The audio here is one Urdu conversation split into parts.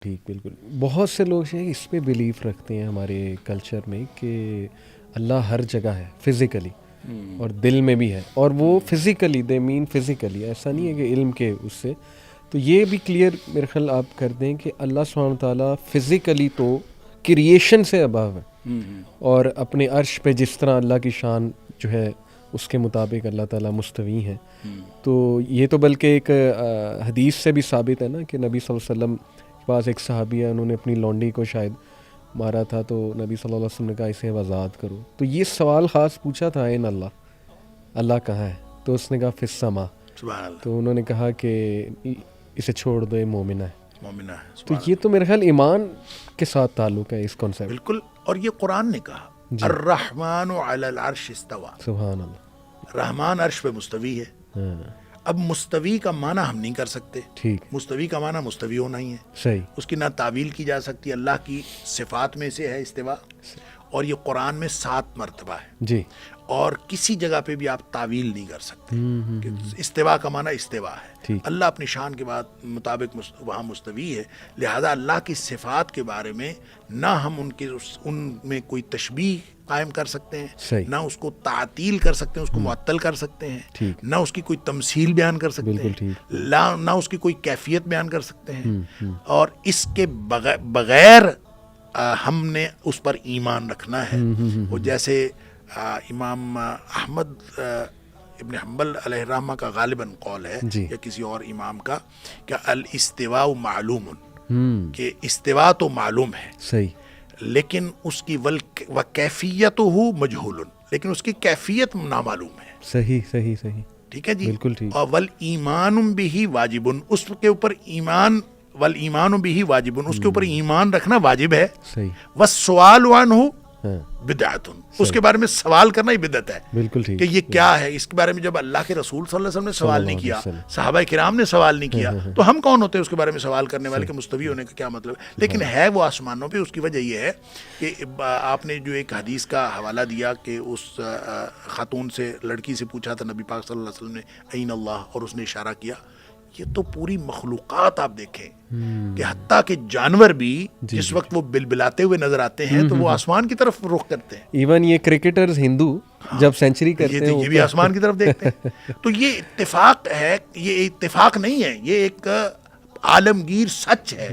ٹھیک بالکل. بہت سے لوگ ہیں اس پہ بلیف رکھتے ہیں ہمارے کلچر میں کہ اللہ ہر جگہ ہے فزیکلی اور دل میں بھی ہے, اور وہ فزیکلی دے مین فزیکلی, ایسا نہیں ہے کہ علم کے اس سے. تو یہ بھی کلیئر میرے خیال آپ کر دیں کہ اللہ سبحانہ تعالیٰ فزیکلی تو کریشن سے ابو ہے, اور اپنے عرش پہ جس طرح اللہ کی شان جو ہے اس کے مطابق اللہ تعالیٰ مستوی ہیں. تو یہ تو بلکہ ایک حدیث سے بھی ثابت ہے نا کہ نبی صلی اللہ علیہ وسلم کے پاس ایک صحابی ہے, انہوں نے اپنی لونڈی کو شاید مارا تھا, تو نبی صلی اللہ علیہ وسلم نے کہا اسے آزاد کرو. تو یہ سوال خاص پوچھا تھا این اللہ کہاں ہے, تو اس نے کہا فی السما. تو انہوں نے کہا کہ اسے چھوڑ دو, یہ مومنہ ہے. تو یہ تو میرے خیال ایمان کے ساتھ تعلق ہے اس کانسیپٹ. بالکل. اور یہ قرآن نے کہا الرحمن علی العرش استوى, سبحان اللہ, رحمان عرش پہ مستوی ہے. اب مستوی کا معنی ہم نہیں کر سکتے. ٹھیک, مستوی کا معنی مستوی ہونا ہی ہے, صحیح. اس کی نہ تعویل کی جا سکتی. اللہ کی صفات میں سے ہے استوا, اور یہ قرآن میں 7 مرتبہ ہے جی, اور کسی جگہ پہ بھی آپ تعویل نہیں کر سکتے کہ استوا کا معنی استوا ہے. اللہ اپنی شان کے مطابق وہاں مستوی ہے, لہذا اللہ کی صفات کے بارے میں نہ ہم ان میں کوئی تشبیہ قائم کر سکتے ہیں, نہ اس کو تعطیل کر سکتے ہیں, اس کو معطل کر سکتے ہیں, نہ اس کی کوئی تمثیل بیان کر سکتے ہیں, نہ اس کی کوئی کیفیت بیان کر سکتے ہیں. اور اس کے بغیر ہم نے اس پر ایمان رکھنا ہے. وہ جیسے امام احمد ابن حنبل علیہ الرحمہ کا غالباً قول ہے یا کسی اور امام کا کہ الاستواء معلوم, کہ استواء تو معلوم ہے, صحیح, لیکن اس کی وکیفیتہ مجہول, لیکن اس کی کیفیت نامعلوم ہے. صحیح صحیح صحیح, ٹھیک ہے جی, بالکل ٹھیک. اور والایمان بہ واجب, اس کے اوپر ایمان, والایمان بہ واجب, اس کے اوپر ایمان رکھنا واجب ہے. صحیح. والسؤال عنہ بدعت, اس کے بارے میں سوال کرنا ہی بدعت ہے. بالکل ٹھیک, کہ یہ کیا ہے, اس کے بارے میں جب اللہ کے رسول صلی اللہ علیہ وسلم نے سوال نہیں کیا, صحابہ کرام نے سوال نہیں کیا, تو ہم کون ہوتے ہیں اس کے بارے میں سوال کرنے والے, کہ مستوی ہونے کا کیا مطلب ہے. لیکن ہے وہ آسمانوں پہ. اس کی وجہ یہ ہے کہ آپ نے جو ایک حدیث کا حوالہ دیا کہ اس خاتون سے, لڑکی سے پوچھا تھا نبی پاک صلی اللہ علیہ وسلم نے این اللہ, اور اس نے اشارہ کیا. یہ تو پوری مخلوقات آپ دیکھیں کہ حتیٰ کہ جانور بھی جس وقت وہ بلبلاتے ہوئے نظر آتے ہیں تو وہ آسمان کی طرف رخ کرتے ہیں. ایون یہ کرکٹرز ہندو جب سینچری کرتے ہیں یہ بھی آسمان کی طرف دیکھتے ہیں. تو یہ اتفاق ہے, یہ اتفاق نہیں ہے, یہ ایک عالمگیر سچ ہے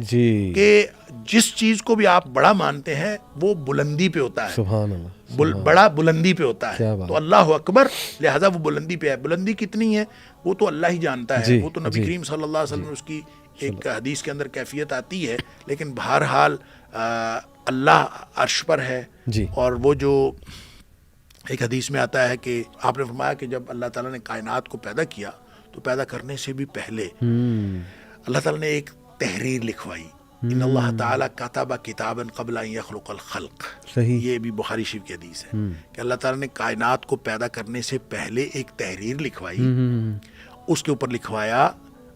کہ جس چیز کو بھی آپ بڑا مانتے ہیں وہ بلندی پہ ہوتا ہے. سبحان اللہ, بڑا بلندی پہ ہوتا ہے. تو اللہ اکبر, لہذا وہ بلندی پہ ہے. بلندی کتنی ہے وہ تو اللہ ہی جانتا ہے, وہ تو نبی کریم صلی اللہ علیہ وسلم اس کی ایک حدیث کے اندر کیفیت آتی ہے. لیکن بہرحال اللہ عرش پر ہے. اور وہ جو ایک حدیث میں آتا ہے کہ آپ نے فرمایا کہ جب اللہ تعالیٰ نے کائنات کو پیدا کیا تو پیدا کرنے سے بھی پہلے اللہ تعالیٰ نے ایک تحریر لکھوائی. ان اللہ تعالیٰ کتب کتابا قبل ان یخلق الخلق. یہ بھی بخاری شریف کی حدیث ہے کہ اللہ تعالیٰ نے کائنات کو پیدا کرنے سے پہلے ایک تحریر لکھوائی. اس کے اوپر لکھوایا,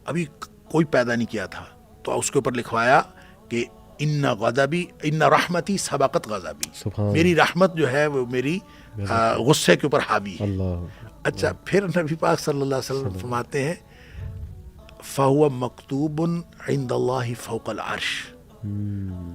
ابھی کوئی پیدا نہیں کیا تھا, تو اس کے اوپر لکھوایا کہ ان غضبی ان رحمتی سبقت غضبی, میری رحمت جو ہے وہ میری غصے کے اوپر حاوی ہے. اچھا, پھر نبی پاک صلی اللہ علیہ وسلم فرماتے ہیں فَهُوَ مَكْتُوبٌ عِنْدَ اللَّهِ فَوْقَ الْعَرْشِ.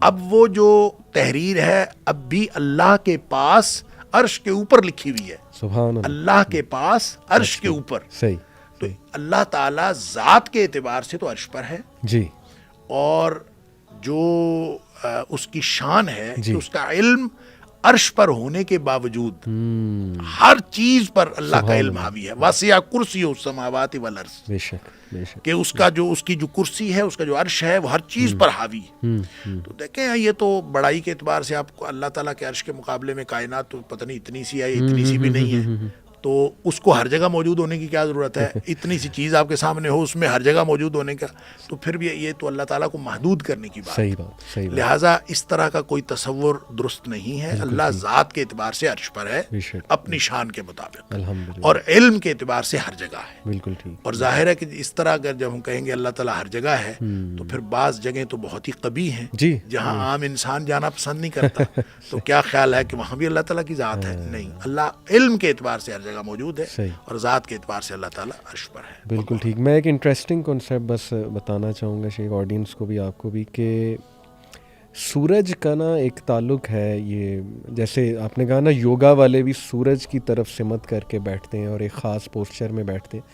اب وہ جو تحریر ہے اب بھی اللہ کے پاس عرش کے اوپر لکھی ہوئی ہے. سبحان اللہ کے پاس عرش کے اوپر. صحیح. تو اللہ تعالیٰ ذات کے اعتبار سے تو عرش پر ہے جی, اور جو اس کی شان ہے کہ اس کا علم عرش پر ہونے کے باوجود ہر چیز پر اللہ کا علم حاوی ہے. واسع کرسی السماوات والارض, بے شک کہ اس کی جو کرسی ہے, اس کا جو عرش ہے, وہ ہر چیز پر حاوی ہے. تو دیکھیں یہ تو بڑائی کے اعتبار سے آپ کو اللہ تعالیٰ کے عرش کے مقابلے میں کائنات تو پتہ نہیں اتنی سی ہے, اتنی سی بھی نہیں ہے. تو اس کو ہر جگہ موجود ہونے کی کیا ضرورت ہے. اتنی سی چیز آپ کے سامنے ہو, اس میں ہر جگہ موجود ہونے کا, تو پھر بھی یہ تو اللہ تعالیٰ کو محدود کرنے کی بات ہے. لہٰذا اس طرح کا کوئی تصور درست نہیں ہے. اللہ ذات کے اعتبار سے عرش پر ہے اپنی شان کے مطابق, اور علم کے اعتبار سے ہر جگہ ہے. بالکل ٹھیک. اور ظاہر ہے کہ اس طرح اگر جب ہم کہیں گے اللہ تعالیٰ ہر جگہ ہے, تو پھر بعض جگہیں تو بہت ہی قبیح ہیں جہاں عام انسان جانا پسند نہیں کرتا. تو کیا خیال ہے کہ وہاں بھی اللہ تعالیٰ کی ذات ہے؟ نہیں, اللہ علم کے اعتبار سے ہر جگہ جگہ موجود ہے صحیح. اور ذات کے اعتبار سے اللہ تعالیٰ عرش پر ہے. بالکل ٹھیک. میں ایک انٹرسٹنگ کنسیپٹ بس بتانا چاہوں گا شیخ آڈینس کو بھی آپ کو بھی کہ سورج کا نا ایک تعلق ہے. یہ جیسے آپ نے کہا نا یوگا والے بھی سورج کی طرف سمت کر کے بیٹھتے ہیں اور ایک خاص پوسچر میں بیٹھتے ہیں.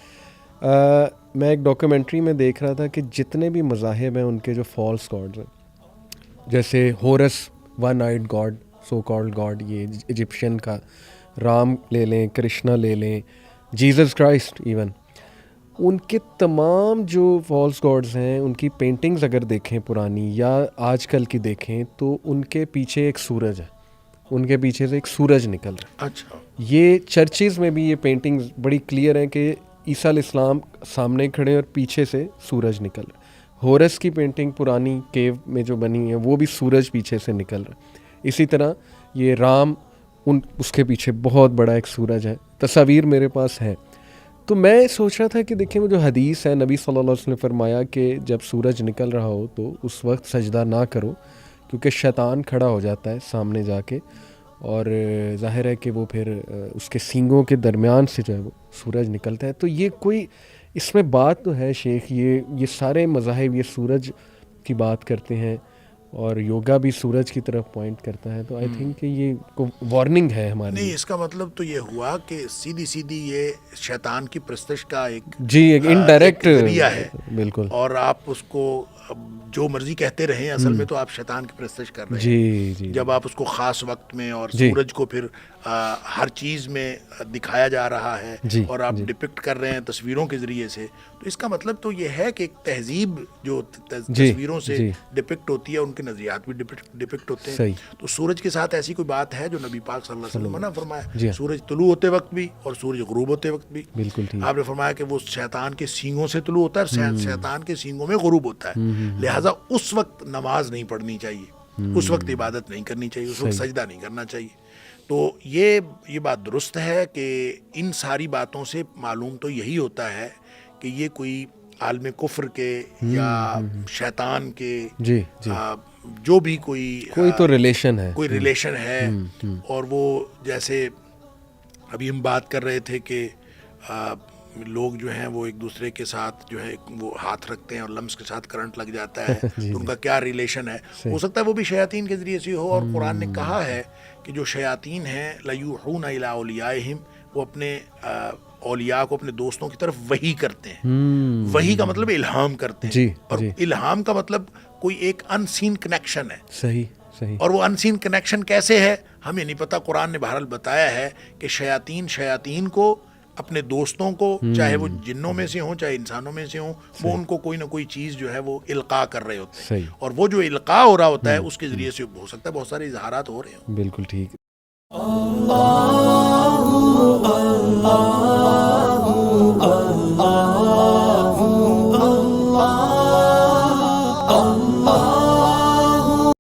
میں ایک ڈاکیومنٹری میں دیکھ رہا تھا کہ جتنے بھی مذاہب ہیں ان کے جو فالس گاڈز ہیں جیسے Horus one eyed god so called god یہ ایجپشین کا, رام لے لیں, کرشنا لے لیں, جیزس کرائسٹ ایون, ان کے تمام جو فالس گاڈز ہیں ان کی پینٹنگز اگر دیکھیں پرانی یا آج کل کی دیکھیں تو ان کے پیچھے ایک سورج ہے, ان کے پیچھے سے ایک سورج نکل رہا ہے. اچھا. یہ چرچز میں بھی یہ پینٹنگز بڑی کلیئر ہیں کہ عیسیٰ علیہ السلام سامنے کھڑے اور پیچھے سے سورج نکل رہا ہے. ہورس کی پینٹنگ پرانی کیو میں جو بنی ہے وہ بھی سورج پیچھے سے نکل رہا ہے. اسی طرح یہ رام اس کے پیچھے بہت بڑا ایک سورج ہے. تصاویر میرے پاس ہیں. تو میں سوچ رہا تھا کہ دیکھیں وہ جو حدیث ہے نبی صلی اللہ علیہ وسلم نے فرمایا کہ جب سورج نکل رہا ہو تو اس وقت سجدہ نہ کرو کیونکہ شیطان کھڑا ہو جاتا ہے سامنے جا کے اور ظاہر ہے کہ وہ پھر اس کے سینگوں کے درمیان سے جو ہے وہ سورج نکلتا ہے. تو یہ کوئی اس میں بات تو ہے شیخ, یہ سارے مذاہب یہ سورج کی بات کرتے ہیں اور یوگا بھی سورج کی طرف پوائنٹ کرتا ہے. تو آئی تھنک کہ یہ وارننگ ہے ہمارے نہیں. اس کا مطلب تو یہ ہوا کہ سیدھی یہ شیطان کی پرستش کا ایک ایک انڈائریکٹ ذریعہ ہے. بالکل. اور آپ اس کو جو مرضی کہتے رہیں اصل میں تو آپ شیطان کی پرستش کر رہے ہیں. جی. جب آپ اس کو خاص وقت میں اور سورج کو پھر ہر چیز میں دکھایا جا رہا ہے اور آپ ڈپکٹ کر رہے ہیں تصویروں کے ذریعے سے, تو اس کا مطلب تو یہ ہے کہ ایک تہذیب جو تصویروں سے ڈپکٹ ہوتی ہے ان کے نظریات بھی ڈپکٹ ہوتے ہیں. تو سورج کے ساتھ ایسی کوئی بات ہے جو نبی پاک صلی اللہ علیہ وسلم نے فرمایا, سورج طلوع ہوتے وقت بھی اور سورج غروب ہوتے وقت بھی. بالکل آپ نے فرمایا کہ وہ شیطان کے سینگوں سے طلوع ہوتا ہے اور شیطان کے سینگوں میں غروب ہوتا ہے. لہٰذا اس وقت نماز نہیں پڑھنی چاہیے, اس وقت عبادت نہیں کرنی چاہیے, اس وقت سجدہ نہیں کرنا چاہیے. تو یہ بات درست ہے کہ ان ساری باتوں سے معلوم تو یہی ہوتا ہے کہ یہ کوئی عالم کفر کے یا شیطان کے جو بھی کوئی تو ریلیشن ہے. اور وہ جیسے ابھی ہم بات کر رہے تھے کہ لوگ جو ہیں وہ ایک دوسرے کے ساتھ جو ہے وہ ہاتھ رکھتے ہیں اور لمس کے ساتھ کرنٹ لگ جاتا ہے تو ان کا کیا ریلیشن ہے. ہو سکتا ہے وہ بھی شیاطین کے ذریعے سے ہو. اور قرآن نے کہا ہے کہ جو شیاطین ہیں لَيُوحُونَ إِلَىٰ أَوْلِيَائِهِمْ, وہ اپنے اولیاء کو اپنے دوستوں کی طرف وحی کرتے ہیں. وحی کا مطلب الہام کرتے ہیں. اور الہام کا مطلب کوئی ایک ان سین کنیکشن ہے. صحیح. اور وہ ان سین کنیکشن کیسے ہے ہمیں نہیں پتا. قرآن نے بہرحال بتایا ہے کہ شیاطین کو اپنے دوستوں کو, چاہے وہ جنوں میں سے ہوں چاہے انسانوں میں سے ہوں, وہ ان کو کوئی نہ کوئی چیز جو ہے وہ القاء کر رہے ہوتے ہیں. اور وہ جو القاء ہو رہا ہوتا ہے اس کے ذریعے سے ہو سکتا ہے بہت سارے اظہارات ہو رہے ہوں. بالکل ٹھیک.